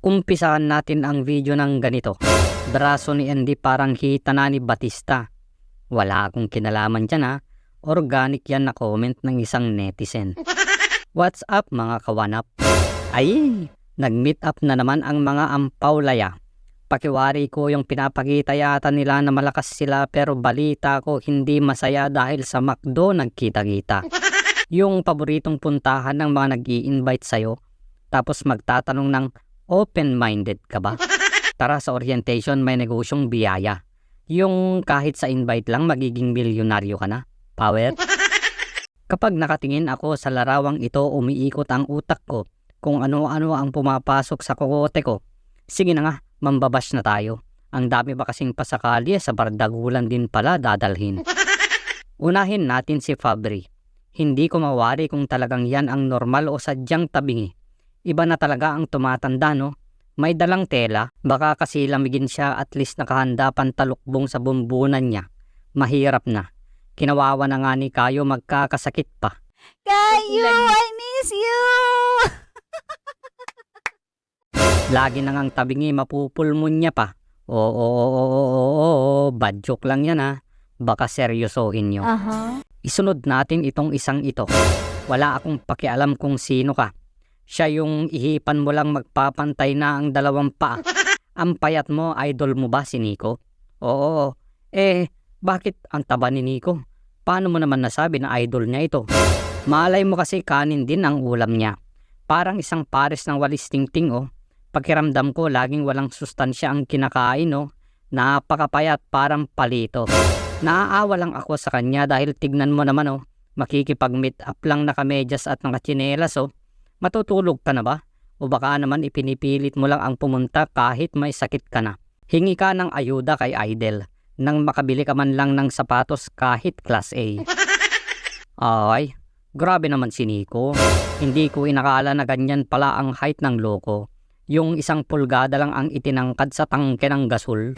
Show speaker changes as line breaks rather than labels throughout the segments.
Umpisahan natin ang video ng ganito. Braso ni Andy parang hita na ni Batista. Wala akong kinalaman dyan ha. Organic yan na comment ng isang netizen. What's up mga kawanap? Ay, nag-meet up na naman ang mga ampawlaya. Pakiwari ko yung pinapakita yata nila na malakas sila pero balita ko hindi masaya dahil sa McDo nagkita-kita. Yung paboritong puntahan ng mga nag-i-invite sa'yo tapos magtatanong ng open-minded ka ba? Tara sa orientation may negosyong biyaya. Yung kahit sa invite lang magiging milyonaryo ka na. Power? Kapag nakatingin ako sa larawang ito umiikot ang utak ko kung ano-ano ang pumapasok sa kokote ko. Sige na nga, mambabash na tayo. Ang dami ba kasing pasakali sa bardagulan din pala dadalhin. Unahin natin si Fabri. Hindi ko mawari kung talagang yan ang normal o sadyang tabingi. Iba na talaga ang tumatanda no. May dalang tela, baka kasi lamigin siya at least nakahanda pantalukbong sa bumbunan niya. Mahirap na. Kinawawa na nga ni Kayo magkakasakit pa.
Kayo, I miss you!
Lagi na ngang tabingi mapupulmon niya pa. Oo, bad joke lang yan ha. Baka seryosohin nyo. Isunod natin itong isang ito. Wala akong pakialam kung sino ka. Siya yung ihipan mo lang magpapantay na ang dalawang paa. Ang payat mo, idol mo ba si Nico? Oo. Bakit ang taba ni Nico? Paano mo naman nasabi na idol niya ito? Malay mo kasi kanin din ang ulam niya. Parang isang pares ng walis tingting oh. Pakiramdam ko laging walang sustansya ang kinakain oh. Napakapayat parang palito. Naaawa lang ako sa kanya dahil tignan mo naman oh. Makikipag-meet up lang nakamedyas at nakatsinelas oh. Matutulog ka na ba? O baka naman ipinipilit mo lang ang pumunta kahit may sakit ka na. Hingi ka ng ayuda kay Idol nang makabili ka man lang ng sapatos kahit class A. Ay, grabe naman si Nico. Hindi ko inakala na ganyan pala ang height ng loko. Yung 1 pulgada lang ang itinangkad sa tangke ng gasol.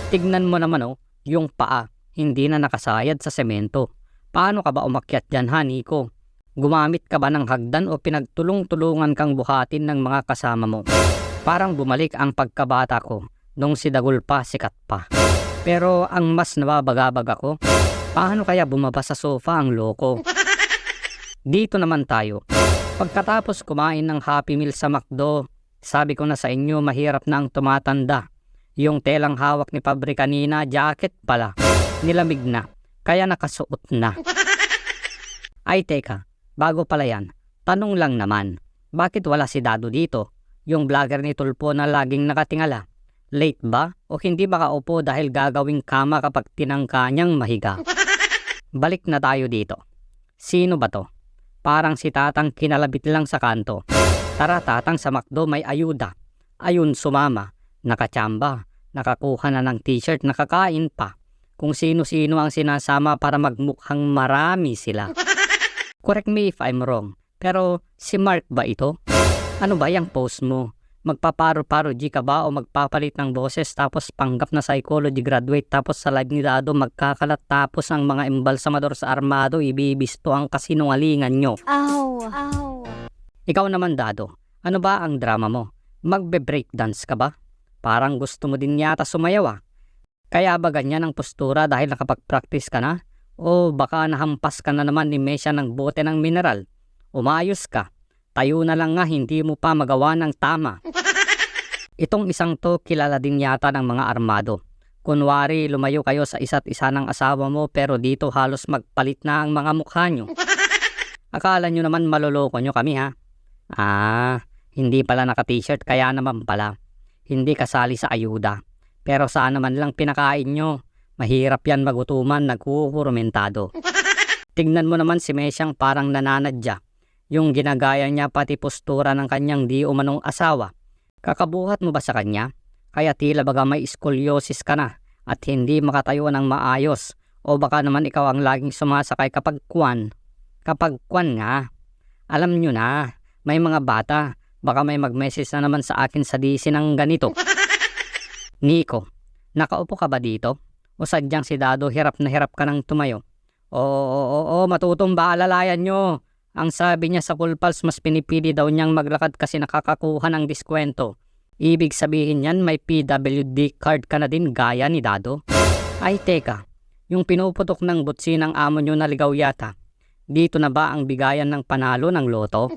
Tignan mo naman oh, yung paa, hindi na nakasayad sa semento. Paano ka ba umakyat dyan ha Nico? Gumamit ka ba ng hagdan o pinagtulong-tulungan kang buhatin ng mga kasama mo? Parang bumalik ang pagkabata ko nung si Dagul pa sikat pa. Pero ang mas nababagabag ako, paano kaya bumaba sa sofa ang loko? Dito naman tayo. Pagkatapos kumain ng Happy Meal sa McDo, sabi ko na sa inyo mahirap na ang tumatanda. Yung telang hawak ni Fabri kanina, jacket pala. Nilamig na, kaya nakasuot na. Ay teka. Bago pala yan, tanong lang naman, bakit wala si Dado dito? Yung vlogger ni Tulpo na laging nakatingala. Late ba? O hindi makaupo dahil gagawing kama kapag tinangka niyang mahiga? Balik na tayo dito. Sino ba to? Parang si Tatang kinalabit lang sa kanto. Tara Tatang sa McDo may ayuda. Ayun sumama, nakachamba, nakakuha na ng t-shirt, nakakain pa. Kung sino-sino ang sinasama para magmukhang marami sila. Correct me if I'm wrong, pero si Mark ba ito? Ano ba yung post mo? Magpaparo-paro-G ka ba o magpapalit ng boses tapos panggap na psychology graduate tapos sa live ni Dado magkakalat tapos ang mga embalsamador sa armado ibibisto ang kasinungalingan nyo?
Ow.
Ikaw naman Dado, ano ba ang drama mo? Magbe-breakdance ka ba? Parang gusto mo din yata sumayaw ah. Kaya ba ganyan ang postura dahil nakapag-practice ka na? O baka nahampas ka na naman ni Mesha ng bote ng mineral. Umayos ka. Tayo na lang nga hindi mo pa magawa ng tama. Itong isang to kilala din yata ng mga armado. Kunwari lumayo kayo sa isa't isa ng asawa mo pero dito halos magpalit na ang mga mukha nyo. Akala nyo naman maloloko nyo kami ha? Hindi pala naka-t-shirt kaya naman pala. Hindi kasali sa ayuda. Pero saan naman lang pinakain nyo? Mahirap yan magutuman, nagkukurumentado. Tignan mo naman si Mesyang parang nananadya. Yung ginagaya niya pati postura ng kanyang di umanong asawa. Kakabuhat mo ba sa kanya? Kaya tila baga may scoliosis ka na at hindi makatayo ng maayos. O baka naman ikaw ang laging sumasakay kapag kwan. Kapag kwan nga. Alam nyo na, may mga bata. Baka may mag-message na naman sa akin sa DC ng ganito. Nico, nakaupo ka ba dito? O sadyang si Dado hirap na hirap ka nang tumayo? Oo, matutumba alalayan nyo. Ang sabi niya sa Cool Pals mas pinipili daw niyang maglakad kasi nakakakuha ng diskwento. Ibig sabihin yan may PWD card ka na din gaya ni Dado? Ay teka, yung pinuputok ng butsi ng amo nyo na ligaw yata, dito na ba ang bigayan ng panalo ng loto?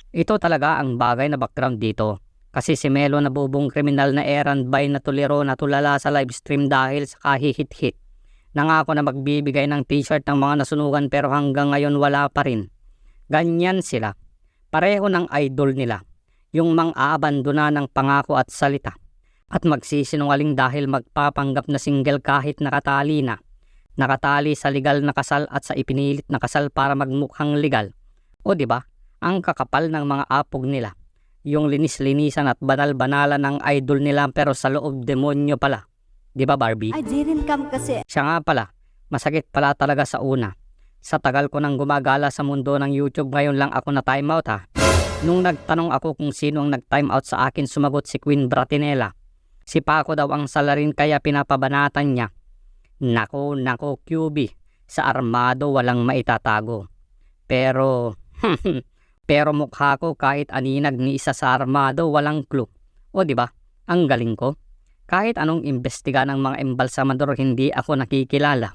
Ito talaga ang bagay na background dito. Kasi si Melo nabubong kriminal na errand boy na tuliro na tulala sa livestream dahil sa kahihit-hit. Nangako na magbibigay ng t-shirt ng mga nasunugan pero hanggang ngayon wala pa rin. Ganyan sila. Pareho ng idol nila. Yung mang-aabandona ng pangako at salita. At magsisinungaling dahil magpapanggap na single kahit nakatali na. Nakatali sa legal na kasal at sa ipinilit na kasal para magmukhang legal. O diba? Ang kakapal ng mga apog nila. Yung linis-linisan at banal-banalan ng idol nila pero sa loob demonyo pala. Di ba Barbie?
I didn't come kasi.
Siya nga pala, masakit pala talaga sa una. Sa tagal ko nang gumagala sa mundo ng YouTube ngayon lang ako na time out ha. Nung nagtanong ako kung sino ang nag-time out sa akin sumagot si Queen Bratinella. Si Paco daw ang salarin kaya pinapabanatan niya. Nako QB, sa armado walang maitatago. Pero mukha ko kahit aninag ni isa sa armado walang clue. O di ba? Ang galing ko. Kahit anong imbestiga ng mga embalsamador hindi ako nakikilala.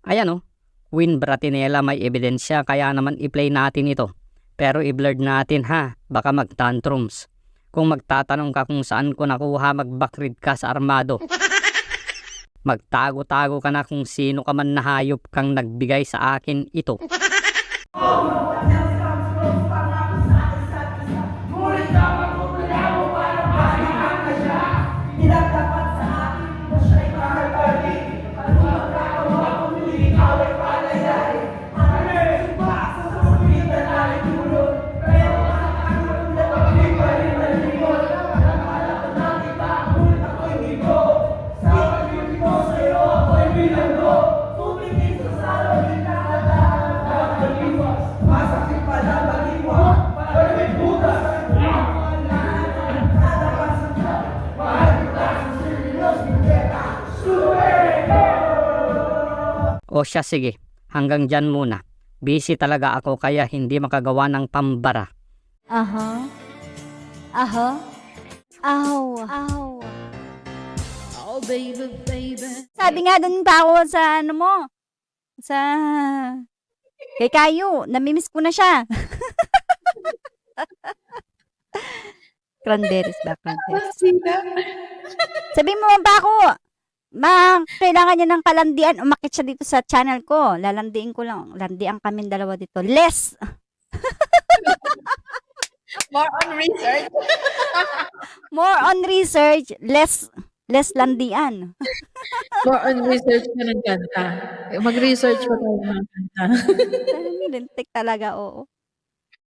Ayan o, Queen Bratinella may ebidensya kaya naman i-play natin ito. Pero i-blurred natin ha, baka mag-tantrums. Kung magtatanong ka kung saan ko nakuha mag-backread ka sa armado. Magtago-tago ka na kung sino ka man nahayop kang nagbigay sa akin ito. O siya sige, hanggang dyan muna. Busy talaga ako kaya hindi makagawa ng pambara.
Aha. Aha. Aw. Aw.
Oh, baby, baby.
Sabi nga dun pa ako sa ano mo. Sa... Kay Kayo. Namimiss ko na siya. Cranberries ba? Cranberries.
Sina?
Sabi mo ba ako? Kailangan niya ng kalandian. Umakit siya dito sa channel ko. Lalandiin ko lang. Landian kami dalawa dito. Less.
More on research.
More on research. Less landian.
More on research ka ng kanta. Mag-research pa tayo ng kanta.
Lintik talaga, oo.